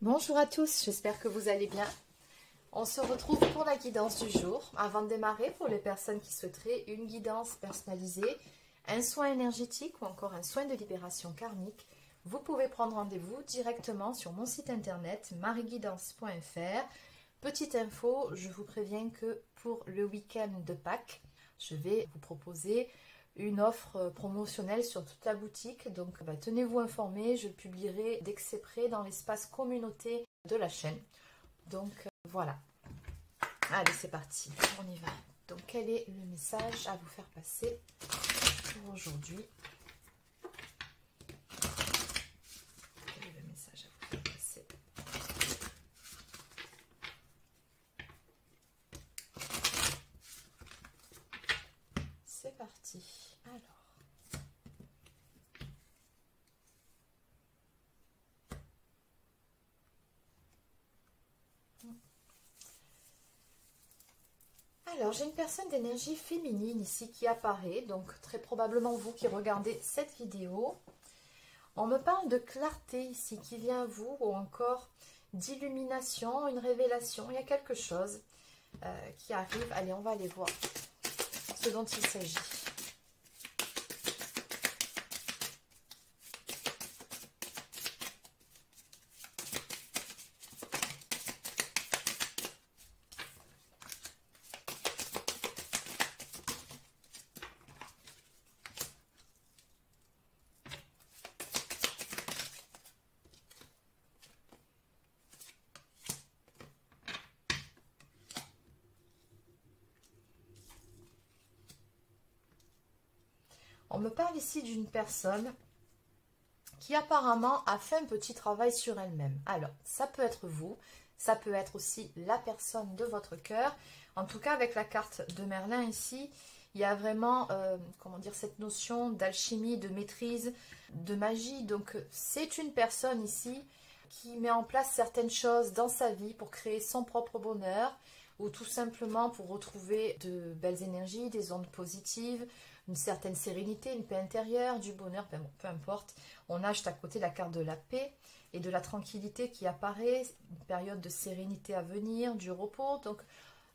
Bonjour à tous, j'espère que vous allez bien. On se retrouve pour la guidance du jour. Avant de démarrer, pour les personnes qui souhaiteraient une guidance personnalisée, un soin énergétique ou encore un soin de libération karmique, vous pouvez prendre rendez-vous directement sur mon site internet mariguidance.fr. Petite info, je vous préviens que pour le week-end de Pâques, je vais vous proposer une offre promotionnelle sur toute la boutique. Donc tenez-vous informés, je publierai dès que c'est prêt dans l'espace communauté de la chaîne. Donc voilà. Allez, c'est parti, on y va. Donc quel est le message à vous faire passer pour aujourd'hui? Quel est le message à vous faire passer? C'est parti. Alors, j'ai une personne d'énergie féminine ici qui apparaît, donc très probablement vous qui regardez cette vidéo. On me parle de clarté ici qui vient à vous, ou encore d'illumination, une révélation. Il y a quelque chose qui arrive. Allez, on va aller voir ce dont il s'agit. On me parle ici d'une personne qui apparemment a fait un petit travail sur elle-même. Alors, ça peut être vous, ça peut être aussi la personne de votre cœur. En tout cas, avec la carte de Merlin ici, il y a vraiment, comment dire, cette notion d'alchimie, de maîtrise, de magie. Donc, c'est une personne ici qui met en place certaines choses dans sa vie pour créer son propre bonheur ou tout simplement pour retrouver de belles énergies, des ondes positives, une certaine sérénité, une paix intérieure, du bonheur, peu importe. On a juste à côté la carte de la paix et de la tranquillité qui apparaît, une période de sérénité à venir, du repos. Donc,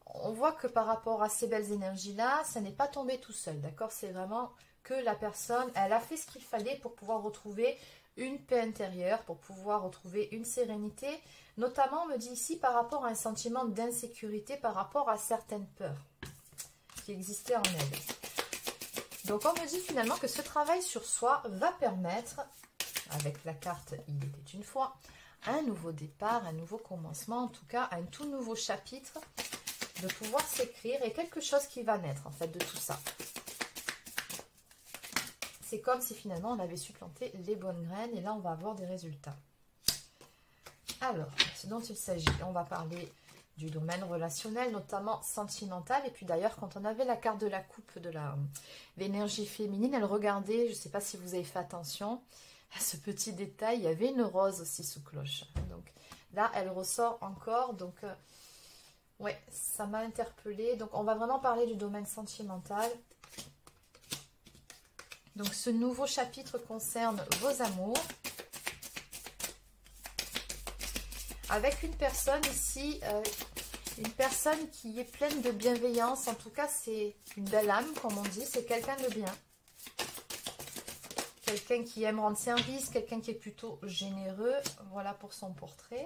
on voit que par rapport à ces belles énergies-là, ça n'est pas tombé tout seul, d'accord? C'est vraiment que la personne, elle a fait ce qu'il fallait pour pouvoir retrouver une paix intérieure, pour pouvoir retrouver une sérénité. Notamment, on me dit ici, par rapport à un sentiment d'insécurité, par rapport à certaines peurs qui existaient en elle. Donc, on me dit finalement que ce travail sur soi va permettre, avec la carte « Il était une fois », un nouveau départ, un nouveau commencement, en tout cas, un tout nouveau chapitre, de pouvoir s'écrire et quelque chose qui va naître, en fait, de tout ça. C'est comme si finalement, on avait su planter les bonnes graines et là, on va avoir des résultats. Alors, ce dont il s'agit, on va parler du domaine relationnel, notamment sentimental. Et puis d'ailleurs, quand on avait la carte de la coupe de l'énergie féminine, elle regardait, je ne sais pas si vous avez fait attention à ce petit détail, il y avait une rose aussi sous cloche. Donc là, elle ressort encore. Donc, ouais, ça m'a interpellée. Donc, on va vraiment parler du domaine sentimental. Donc, ce nouveau chapitre concerne vos amours. Avec une personne ici, une personne qui est pleine de bienveillance. En tout cas, c'est une belle âme, comme on dit. C'est quelqu'un de bien. Quelqu'un qui aime rendre service, quelqu'un qui est plutôt généreux. Voilà pour son portrait.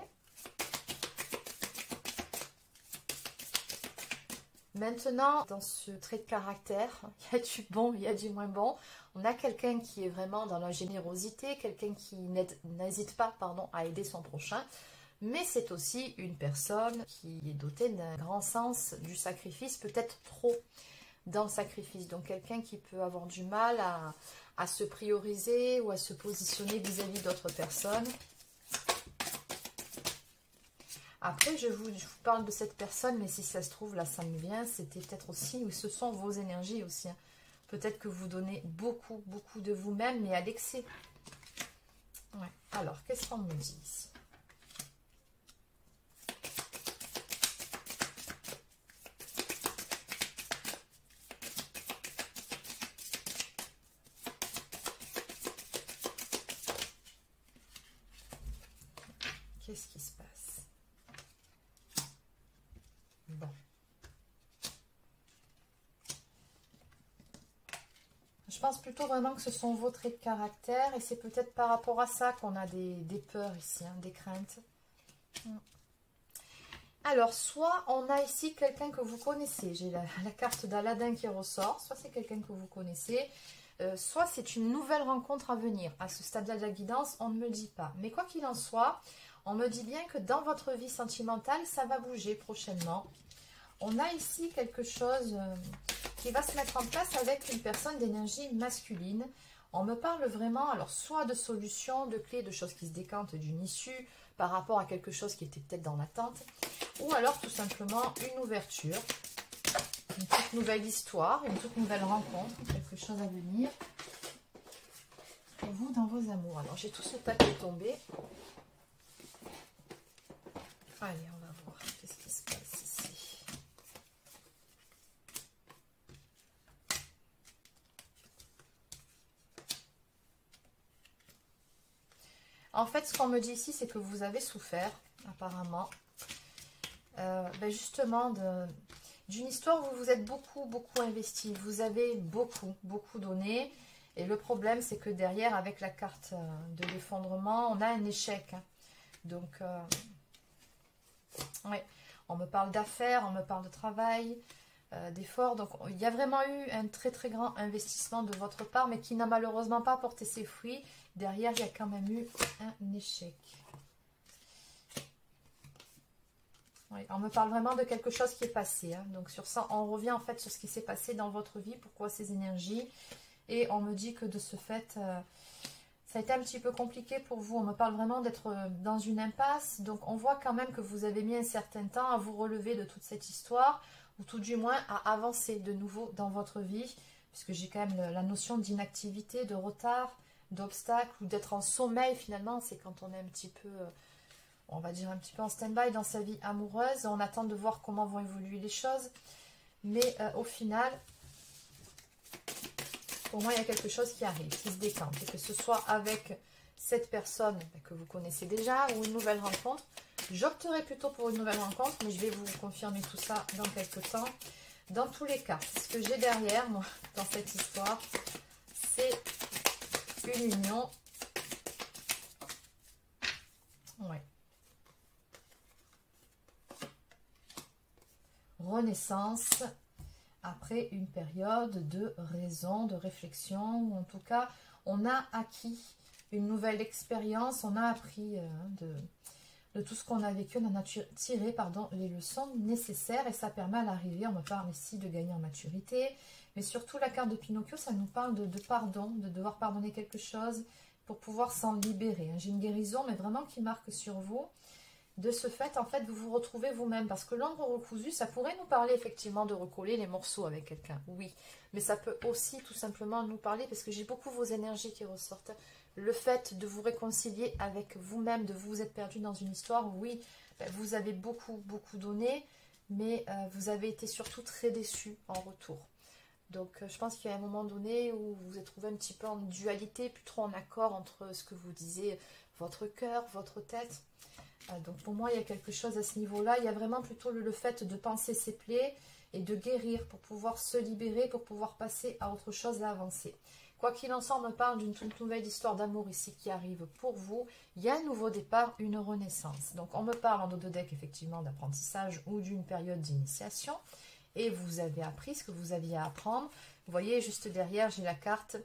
Maintenant, dans ce trait de caractère, il y a du bon, il y a du moins bon. On a quelqu'un qui est vraiment dans la générosité, quelqu'un qui n'hésite pas, à aider son prochain. Mais c'est aussi une personne qui est dotée d'un grand sens du sacrifice, peut-être trop dans le sacrifice. Donc quelqu'un qui peut avoir du mal à se prioriser ou à se positionner vis-à-vis d'autres personnes. Après, je vous parle de cette personne, mais si ça se trouve, là, ça me vient, c'était peut-être aussi, ou ce sont vos énergies aussi. Hein. Peut-être que vous donnez beaucoup, beaucoup de vous-même, mais à l'excès. Ouais. Alors, qu'est-ce qu'on me dit ici? Qu'est-ce qui se passe? Bon. Je pense plutôt vraiment que ce sont vos traits de caractère et c'est peut-être par rapport à ça qu'on a des peurs ici, hein, des craintes. Alors, soit on a ici quelqu'un que vous connaissez, j'ai la carte d'Aladin qui ressort, soit c'est quelqu'un que vous connaissez, soit c'est une nouvelle rencontre à venir. À ce stade-là de la guidance, on ne me dit pas. Mais quoi qu'il en soit, on me dit bien que dans votre vie sentimentale, ça va bouger prochainement. On a ici quelque chose qui va se mettre en place avec une personne d'énergie masculine. On me parle vraiment, alors soit de solutions, de clés, de choses qui se décantent d'une issue par rapport à quelque chose qui était peut-être dans l'attente, ou alors tout simplement une ouverture, une toute nouvelle histoire, une toute nouvelle rencontre, quelque chose à venir pour vous dans vos amours. Alors j'ai tout ce papier tombé. Allez, on va voir qu'est-ce qui se passe ici. En fait, ce qu'on me dit ici, c'est que vous avez souffert, apparemment, justement, d'une histoire où vous vous êtes beaucoup investi. Vous avez beaucoup donné. Et le problème, c'est que derrière, avec la carte de l'effondrement, on a un échec. Hein. Donc, ouais, on me parle d'affaires, on me parle de travail, d'efforts. Donc, il y a vraiment eu un très grand investissement de votre part, mais qui n'a malheureusement pas porté ses fruits. Derrière, il y a quand même eu un échec. Oui, on me parle vraiment de quelque chose qui est passé. Hein. Donc, sur ça, on revient en fait sur ce qui s'est passé dans votre vie, pourquoi ces énergies. Et on me dit que de ce fait, ça a été un petit peu compliqué pour vous. On me parle vraiment d'être dans une impasse. Donc, on voit quand même que vous avez mis un certain temps à vous relever de toute cette histoire, ou tout du moins à avancer de nouveau dans votre vie, puisque j'ai quand même la notion d'inactivité, de retard, d'obstacle, ou d'être en sommeil finalement. C'est quand on est un petit peu, on va dire un petit peu en stand-by dans sa vie amoureuse. On attend de voir comment vont évoluer les choses. Mais au final, pour moi, il y a quelque chose qui arrive, qui se décante. Et que ce soit avec cette personne que vous connaissez déjà ou une nouvelle rencontre. J'opterai plutôt pour une nouvelle rencontre, mais je vais vous confirmer tout ça dans quelques temps. Dans tous les cas, ce que j'ai derrière moi dans cette histoire, c'est une union. Ouais. Renaissance après une période de raison, de réflexion, ou en tout cas, on a acquis une nouvelle expérience, on a appris de tout ce qu'on a vécu, on en a tiré les leçons nécessaires et ça permet à l'arrivée, on me parle ici de gagner en maturité, mais surtout la carte de Pinocchio, ça nous parle de pardon, de devoir pardonner quelque chose pour pouvoir s'en libérer. J'ai une guérison, mais vraiment qui marque sur vous. De ce fait, en fait, vous vous retrouvez vous-même. Parce que l'ombre recousue, ça pourrait nous parler effectivement de recoller les morceaux avec quelqu'un. Oui, mais ça peut aussi tout simplement nous parler, parce que j'ai beaucoup vos énergies qui ressortent. Le fait de vous réconcilier avec vous-même, de vous être perdu dans une histoire, oui, vous avez beaucoup donné, mais vous avez été surtout très déçu en retour. Donc, je pense qu'il y a un moment donné où vous vous êtes trouvé un petit peu en dualité, plus trop en accord entre ce que vous disiez, votre cœur, votre tête. Donc pour moi, il y a quelque chose à ce niveau-là. Il y a vraiment plutôt le fait de penser ses plaies et de guérir pour pouvoir se libérer, pour pouvoir passer à autre chose et avancer. Quoi qu'il en soit, on me parle d'une toute nouvelle histoire d'amour ici qui arrive pour vous. Il y a un nouveau départ, une renaissance. Donc on me parle en dos de deck effectivement d'apprentissage ou d'une période d'initiation. Et vous avez appris ce que vous aviez à apprendre. Vous voyez, juste derrière, j'ai la carte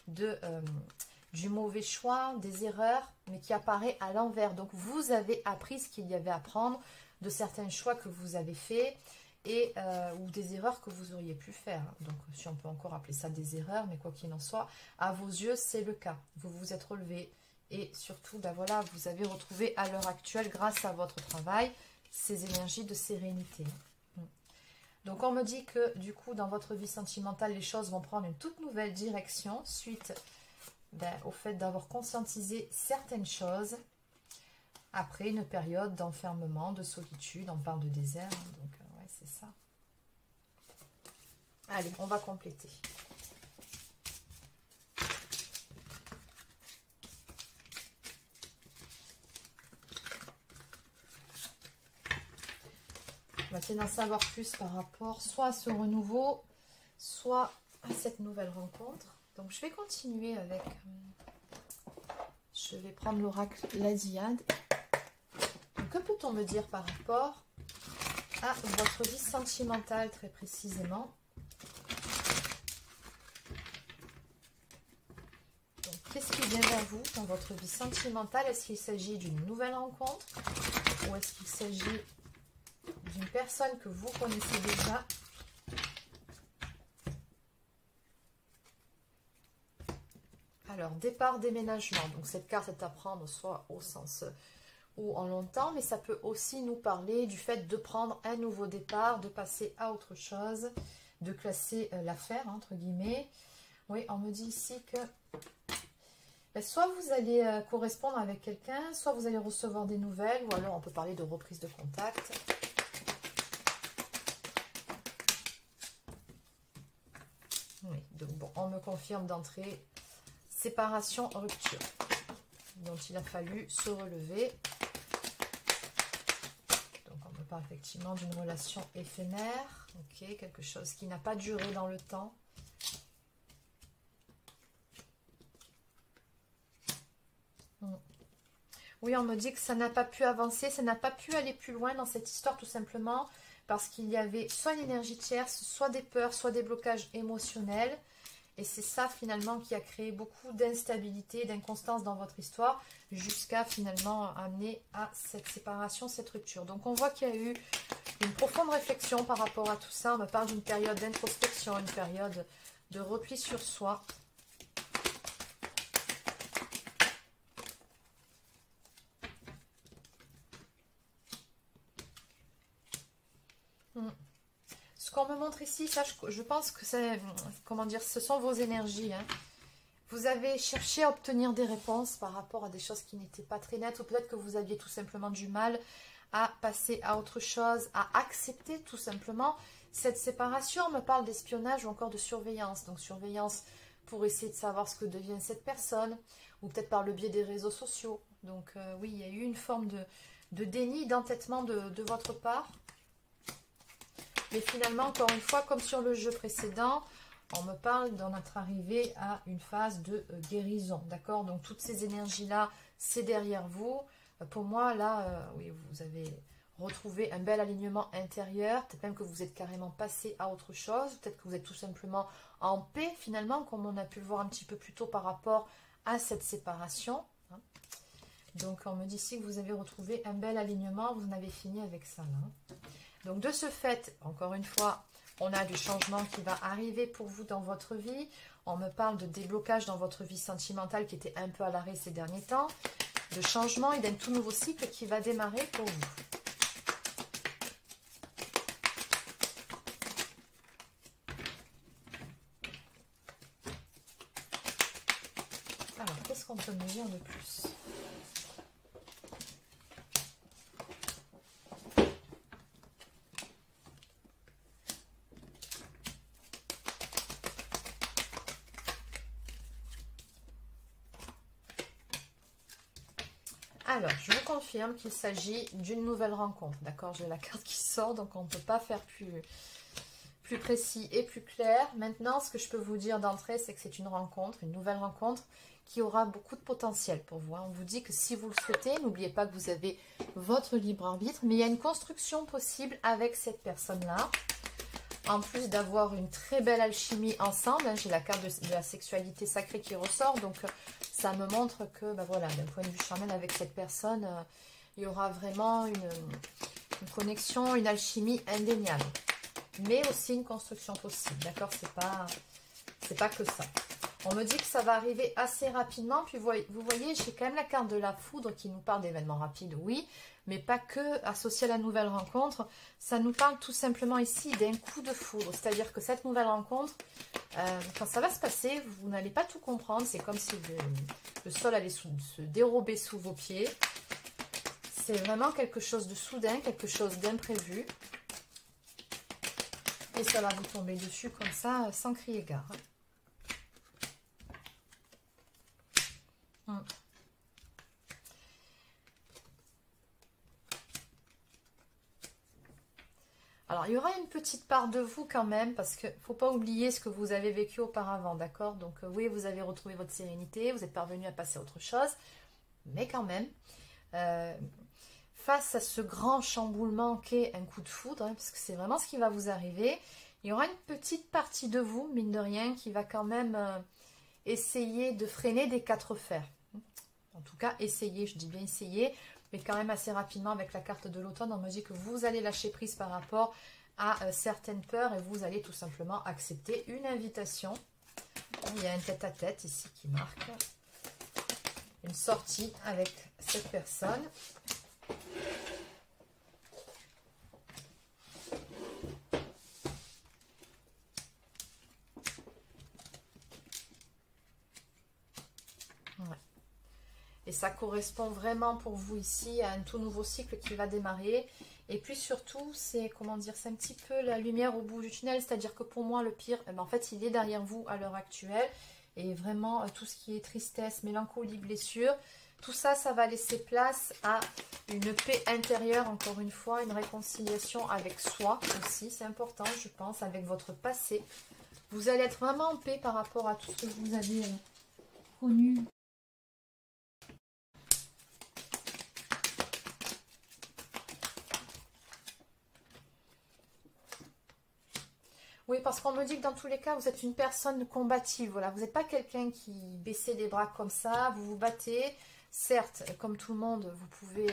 du mauvais choix, des erreurs, mais qui apparaît à l'envers. Donc, vous avez appris ce qu'il y avait à apprendre de certains choix que vous avez faits et ou des erreurs que vous auriez pu faire. Donc, si on peut encore appeler ça des erreurs, mais quoi qu'il en soit, à vos yeux, c'est le cas. Vous vous êtes relevé et surtout, voilà, vous avez retrouvé à l'heure actuelle, grâce à votre travail, ces énergies de sérénité. Donc, on me dit que, du coup, dans votre vie sentimentale, les choses vont prendre une toute nouvelle direction suite au fait d'avoir conscientisé certaines choses après une période d'enfermement, de solitude. On parle de désert, donc ouais, c'est ça. Allez, on va compléter. On va essayer d'en savoir plus par rapport soit à ce renouveau, soit à cette nouvelle rencontre. Donc je vais continuer avec... je vais prendre l'oracle la Diade. Que peut-on me dire par rapport à votre vie sentimentale très précisément? Qu'est-ce qui vient vers vous dans votre vie sentimentale? Est-ce qu'il s'agit d'une nouvelle rencontre ou est-ce qu'il s'agit d'une personne que vous connaissez déjà? Alors, départ, déménagement. Donc, cette carte est à prendre soit au sens ou en longtemps, mais ça peut aussi nous parler du fait de prendre un nouveau départ, de passer à autre chose, de classer l'affaire, entre guillemets. Oui, on me dit ici que soit vous allez correspondre avec quelqu'un, soit vous allez recevoir des nouvelles, ou alors on peut parler de reprise de contact. Oui, donc bon, on me confirme d'entrée, séparation, rupture, dont il a fallu se relever. Donc on me parle effectivement d'une relation éphémère, ok, quelque chose qui n'a pas duré dans le temps. Oui, on me dit que ça n'a pas pu avancer, ça n'a pas pu aller plus loin dans cette histoire tout simplement parce qu'il y avait soit une énergie tierce, soit des peurs, soit des blocages émotionnels. Et c'est ça finalement qui a créé beaucoup d'instabilité, d'inconstance dans votre histoire jusqu'à finalement amener à cette séparation, cette rupture. Donc on voit qu'il y a eu une profonde réflexion par rapport à tout ça. On me parle d'une période d'introspection, une période de repli sur soi. Ce qu'on me montre ici, ça, je pense que c'est, comment dire, ce sont vos énergies. Hein. Vous avez cherché à obtenir des réponses par rapport à des choses qui n'étaient pas très nettes, ou peut-être que vous aviez tout simplement du mal à passer à autre chose, à accepter tout simplement cette séparation. On me parle d'espionnage ou encore de surveillance. Donc surveillance pour essayer de savoir ce que devient cette personne, ou peut-être par le biais des réseaux sociaux. Donc oui, il y a eu une forme de déni, d'entêtement de votre part. Mais finalement, encore une fois, comme sur le jeu précédent, on me parle d'en être arrivé à une phase de guérison. D'accord? Donc, toutes ces énergies-là, c'est derrière vous. Pour moi, là, oui, vous avez retrouvé un bel alignement intérieur. Peut-être même que vous êtes carrément passé à autre chose. Peut-être que vous êtes tout simplement en paix, finalement, comme on a pu le voir un petit peu plus tôt par rapport à cette séparation. Donc, on me dit ici que vous avez retrouvé un bel alignement. Vous en avez fini avec ça, là. Donc de ce fait, encore une fois, on a du changement qui va arriver pour vous dans votre vie. On me parle de déblocage dans votre vie sentimentale qui était un peu à l'arrêt ces derniers temps. De changement et d'un tout nouveau cycle qui va démarrer pour vous. Alors, qu'est-ce qu'on peut me dire de plus ? Alors, je vous confirme qu'il s'agit d'une nouvelle rencontre, d'accord? J'ai la carte qui sort, donc on ne peut pas faire plus précis et plus clair. Maintenant, ce que je peux vous dire d'entrée, c'est que c'est une rencontre, une nouvelle rencontre, qui aura beaucoup de potentiel pour vous. On vous dit que si vous le souhaitez, n'oubliez pas que vous avez votre libre arbitre, mais il y a une construction possible avec cette personne-là. En plus d'avoir une très belle alchimie ensemble, hein, j'ai la carte de la sexualité sacrée qui ressort, donc ça me montre que, ben voilà, d'un point de vue charnel avec cette personne, il y aura vraiment une connexion, une alchimie indéniable. Mais aussi une construction possible, d'accord? C'est pas que ça. On me dit que ça va arriver assez rapidement, puis vous voyez, j'ai quand même la carte de la foudre qui nous parle d'événements rapides, oui, mais pas que associé à la nouvelle rencontre. Ça nous parle tout simplement ici d'un coup de foudre, c'est-à-dire que cette nouvelle rencontre, quand ça va se passer, vous n'allez pas tout comprendre, c'est comme si le sol allait se dérober sous vos pieds. C'est vraiment quelque chose de soudain, quelque chose d'imprévu. Et ça va vous tomber dessus comme ça, sans crier gare. Alors, il y aura une petite part de vous quand même, parce qu'il ne faut pas oublier ce que vous avez vécu auparavant, d'accord? Donc, oui, vous avez retrouvé votre sérénité, vous êtes parvenu à passer à autre chose, mais quand même, face à ce grand chamboulement qu'est un coup de foudre, hein, parce que c'est vraiment ce qui va vous arriver, il y aura une petite partie de vous, mine de rien, qui va quand même essayer de freiner des quatre fers. En tout cas, essayer, je dis bien essayer, mais quand même assez rapidement avec la carte de l'automne, on me dit que vous allez lâcher prise par rapport à certaines peurs et vous allez tout simplement accepter une invitation. Il y a un tête-à-tête ici qui marque une sortie avec cette personne. Et ça correspond vraiment pour vous ici à un tout nouveau cycle qui va démarrer. Et puis surtout, c'est comment dire, c'est un petit peu la lumière au bout du tunnel. C'est-à-dire que pour moi, le pire, en fait, il est derrière vous à l'heure actuelle. Et vraiment, tout ce qui est tristesse, mélancolie, blessure, tout ça, ça va laisser place à une paix intérieure, encore une fois, une réconciliation avec soi aussi. C'est important, je pense, avec votre passé. Vous allez être vraiment en paix par rapport à tout ce que vous avez connu. Oui, parce qu'on me dit que dans tous les cas, vous êtes une personne combative. Voilà, vous n'êtes pas quelqu'un qui baissait les bras comme ça, vous vous battez. Certes, comme tout le monde, vous pouvez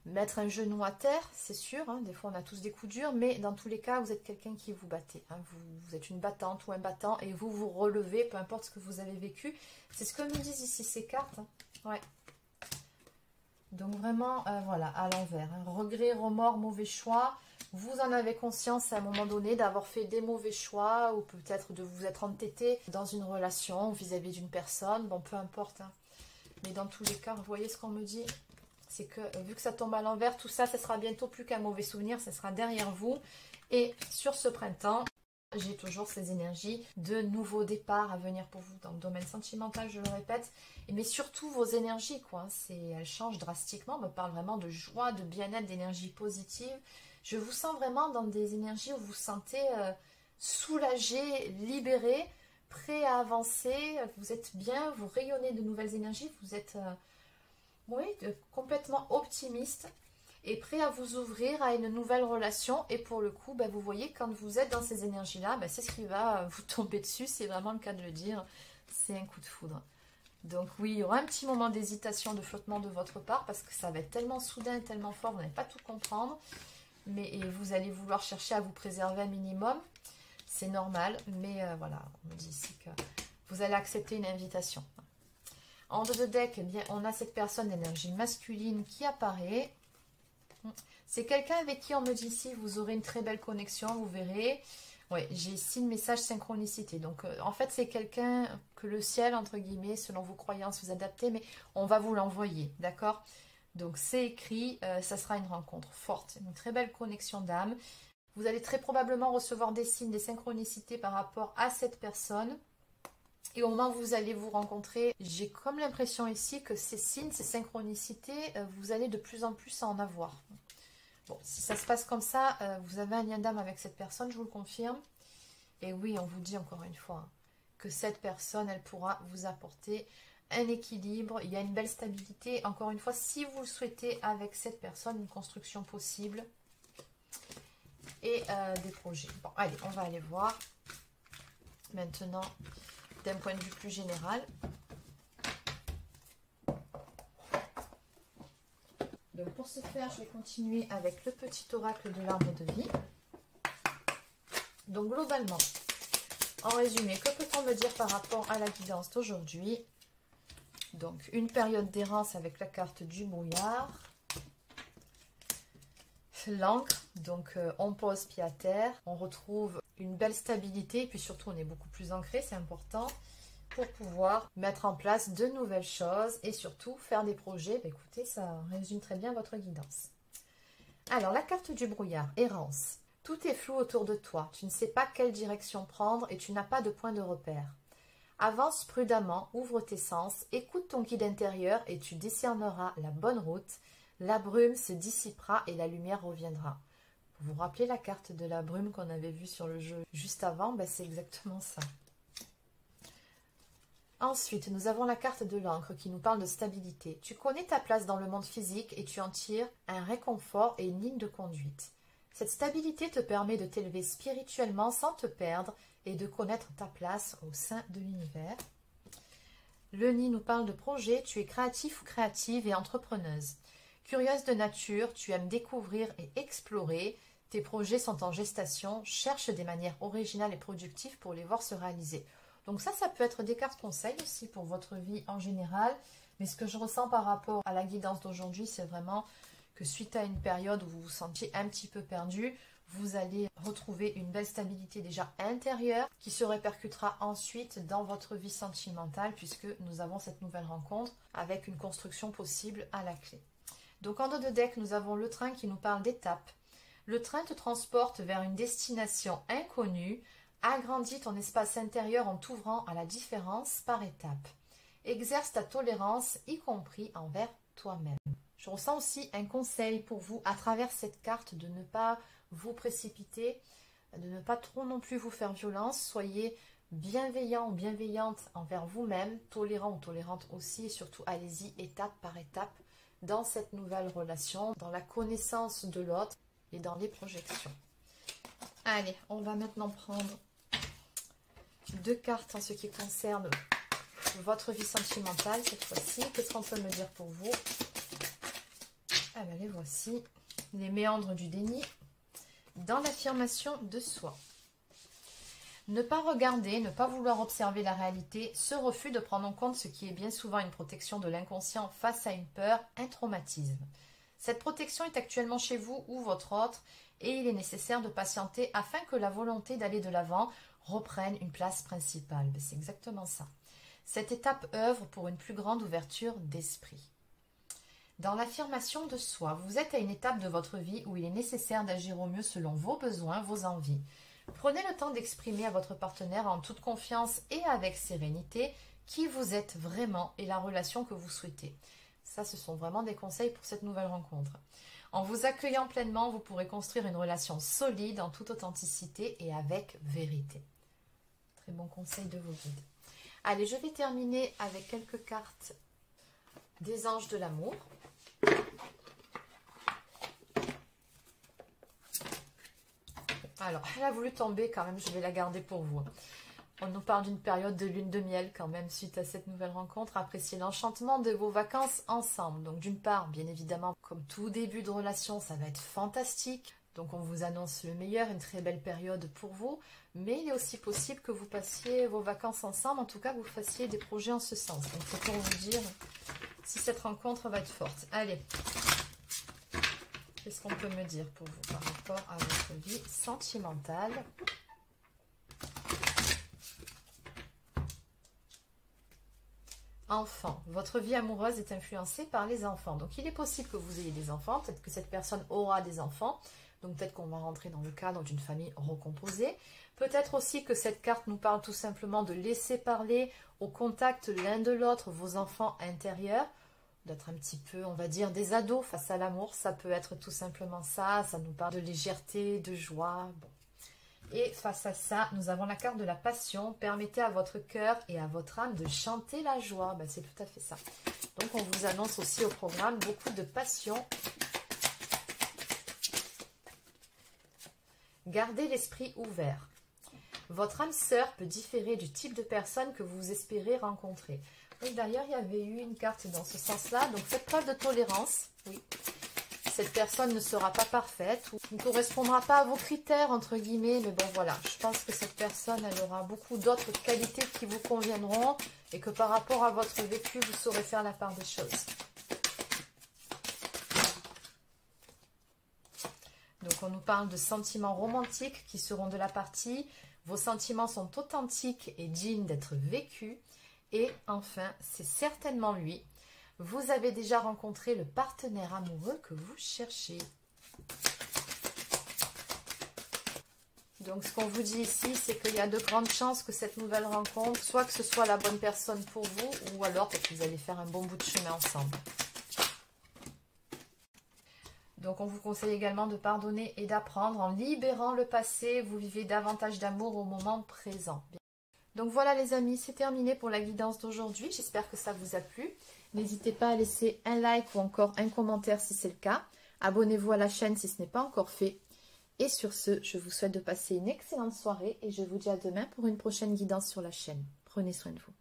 mettre un genou à terre, c'est sûr. Hein, des fois, on a tous des coups durs, mais dans tous les cas, vous êtes quelqu'un qui vous battez. Hein, vous êtes une battante ou un battant et vous vous relevez, peu importe ce que vous avez vécu. C'est ce que nous disent ici ces cartes. Hein. Ouais. Donc vraiment, voilà, à l'envers. Hein. Regret, remords, mauvais choix. Vous en avez conscience à un moment donné d'avoir fait des mauvais choix ou peut-être de vous être entêté dans une relation vis-à-vis d'une personne. Bon, peu importe. Hein. Mais dans tous les cas, vous voyez ce qu'on me dit? C'est que vu que ça tombe à l'envers, tout ça, ça sera bientôt plus qu'un mauvais souvenir. Ça sera derrière vous. Et sur ce printemps, j'ai toujours ces énergies de nouveaux départs à venir pour vous dans le domaine sentimental, je le répète. Mais surtout vos énergies, quoi. Elles changent drastiquement. On me parle vraiment de joie, de bien-être, d'énergie positive. Je vous sens vraiment dans des énergies où vous vous sentez soulagé, libéré, prêt à avancer. Vous êtes bien, vous rayonnez de nouvelles énergies. Vous êtes complètement optimiste et prêt à vous ouvrir à une nouvelle relation. Et pour le coup, vous voyez, quand vous êtes dans ces énergies-là, c'est ce qui va vous tomber dessus. C'est vraiment le cas de le dire. C'est un coup de foudre. Donc oui, il y aura un petit moment d'hésitation, de flottement de votre part parce que ça va être tellement soudain, tellement fort, vous n'allez pas tout comprendre. Mais vous allez vouloir chercher à vous préserver un minimum. C'est normal, mais voilà, on me dit ici que vous allez accepter une invitation. En dos de deck, eh bien, on a cette personne d'énergie masculine qui apparaît. C'est quelqu'un avec qui on me dit ici, vous aurez une très belle connexion, vous verrez. Oui, j'ai ici le message synchronicité. Donc, en fait, c'est quelqu'un que le ciel, entre guillemets, selon vos croyances, vous adaptez, mais on va vous l'envoyer, d'accord ? Donc, c'est écrit, ça sera une rencontre forte, une très belle connexion d'âme. Vous allez très probablement recevoir des signes, des synchronicités par rapport à cette personne. Et au moment où vous allez vous rencontrer, j'ai comme l'impression ici que ces signes, ces synchronicités, vous allez de plus en plus en avoir. Bon, si ça se passe comme ça, vous avez un lien d'âme avec cette personne, je vous le confirme. Et oui, on vous dit encore une fois que cette personne, elle pourra vous apporter un équilibre, il y a une belle stabilité. Encore une fois, si vous le souhaitez avec cette personne, une construction possible et des projets. Bon, allez, on va aller voir maintenant d'un point de vue plus général. Donc pour ce faire, je vais continuer avec le petit oracle de l'arbre de vie. Donc globalement, en résumé, que peut-on me dire par rapport à la guidance d'aujourd'hui? Donc, une période d'errance avec la carte du brouillard. L'encre, donc on pose pied à terre. On retrouve une belle stabilité et puis surtout on est beaucoup plus ancré, c'est important, pour pouvoir mettre en place de nouvelles choses et surtout faire des projets. Écoutez, ça résume très bien votre guidance. Alors, la carte du brouillard, errance. Tout est flou autour de toi. Tu ne sais pas quelle direction prendre et tu n'as pas de point de repère. Avance prudemment, ouvre tes sens, écoute ton guide intérieur et tu discerneras la bonne route. La brume se dissipera et la lumière reviendra. Vous vous rappelez la carte de la brume qu'on avait vue sur le jeu juste avant? Ben, c'est exactement ça. Ensuite, nous avons la carte de l'encre qui nous parle de stabilité. Tu connais ta place dans le monde physique et tu en tires un réconfort et une ligne de conduite. Cette stabilité te permet de t'élever spirituellement sans te perdre et de connaître ta place au sein de l'univers. Le nid nous parle de projet. Tu es créatif ou créative et entrepreneuse. Curieuse de nature, tu aimes découvrir et explorer. Tes projets sont en gestation. Cherche des manières originales et productives pour les voir se réaliser. Donc ça peut être des cartes conseils aussi pour votre vie en général. Mais ce que je ressens par rapport à la guidance d'aujourd'hui, c'est vraiment que suite à une période où vous vous sentiez un petit peu perdu, vous allez retrouver une belle stabilité déjà intérieure qui se répercutera ensuite dans votre vie sentimentale puisque nous avons cette nouvelle rencontre avec une construction possible à la clé. Donc en dos de deck, nous avons le train qui nous parle d'étapes. Le train te transporte vers une destination inconnue. Agrandis ton espace intérieur en t'ouvrant à la différence par étapes. Exerce ta tolérance, y compris envers toi-même. Je ressens aussi un conseil pour vous à travers cette carte de ne pas vous précipiter, de ne pas trop non plus vous faire violence. Soyez bienveillant ou bienveillante envers vous-même, tolérant ou tolérante aussi, et surtout allez-y étape par étape dans cette nouvelle relation, dans la connaissance de l'autre et dans les projections. Allez, on va maintenant prendre 2 cartes en ce qui concerne votre vie sentimentale cette fois-ci. Qu'est-ce qu'on peut me dire pour vous? Ah ben les voici, les méandres du déni dans l'affirmation de soi. Ne pas regarder, ne pas vouloir observer la réalité, ce refus de prendre en compte ce qui est bien souvent une protection de l'inconscient face à une peur, un traumatisme. Cette protection est actuellement chez vous ou votre autre et il est nécessaire de patienter afin que la volonté d'aller de l'avant reprenne une place principale. C'est exactement ça. Cette étape œuvre pour une plus grande ouverture d'esprit. Dans l'affirmation de soi, vous êtes à une étape de votre vie où il est nécessaire d'agir au mieux selon vos besoins, vos envies. Prenez le temps d'exprimer à votre partenaire en toute confiance et avec sérénité qui vous êtes vraiment et la relation que vous souhaitez. Ça, ce sont vraiment des conseils pour cette nouvelle rencontre. En vous accueillant pleinement, vous pourrez construire une relation solide en toute authenticité et avec vérité. Très bon conseil de vos guides. Allez, je vais terminer avec quelques cartes des anges de l'amour. Alors, elle a voulu tomber quand même, je vais la garder pour vous. On nous parle d'une période de lune de miel quand même suite à cette nouvelle rencontre. Appréciez l'enchantement de vos vacances ensemble. Donc d'une part, bien évidemment, comme tout début de relation, ça va être fantastique. Donc on vous annonce le meilleur, une très belle période pour vous. Mais il est aussi possible que vous passiez vos vacances ensemble, en tout cas que vous fassiez des projets en ce sens. Donc c'est pour vous dire si cette rencontre va être forte. Allez, qu'est-ce qu'on peut me dire pour vous par rapport à votre vie sentimentale ? Enfant, votre vie amoureuse est influencée par les enfants. Donc il est possible que vous ayez des enfants, peut-être que cette personne aura des enfants. Donc peut-être qu'on va rentrer dans le cadre d'une famille recomposée. Peut-être aussi que cette carte nous parle tout simplement de laisser parler au contact l'un de l'autre vos enfants intérieurs. D'être un petit peu, on va dire, des ados face à l'amour. Ça peut être tout simplement ça. Ça nous parle de légèreté, de joie. Bon. Et face à ça, nous avons la carte de la passion. Permettez à votre cœur et à votre âme de chanter la joie. Ben, c'est tout à fait ça. Donc, on vous annonce aussi au programme beaucoup de passion. Gardez l'esprit ouvert. Votre âme sœur peut différer du type de personne que vous espérez rencontrer. Oui, d'ailleurs, il y avait eu une carte dans ce sens-là. Donc, faites preuve de tolérance. Oui. Cette personne ne sera pas parfaite ou ne correspondra pas à vos critères, entre guillemets. Mais bon, voilà, je pense que cette personne, elle aura beaucoup d'autres qualités qui vous conviendront et que par rapport à votre vécu, vous saurez faire la part des choses. Donc, on nous parle de sentiments romantiques qui seront de la partie. Vos sentiments sont authentiques et dignes d'être vécus. Et enfin, c'est certainement lui. Vous avez déjà rencontré le partenaire amoureux que vous cherchez. Donc, ce qu'on vous dit ici, c'est qu'il y a de grandes chances que cette nouvelle rencontre, soit que ce soit la bonne personne pour vous, ou alors que vous allez faire un bon bout de chemin ensemble. Donc on vous conseille également de pardonner et d'apprendre. En libérant le passé, vous vivez davantage d'amour au moment présent. Donc voilà les amis, c'est terminé pour la guidance d'aujourd'hui. J'espère que ça vous a plu. N'hésitez pas à laisser un like ou encore un commentaire si c'est le cas. Abonnez-vous à la chaîne si ce n'est pas encore fait. Et sur ce, je vous souhaite de passer une excellente soirée et je vous dis à demain pour une prochaine guidance sur la chaîne. Prenez soin de vous.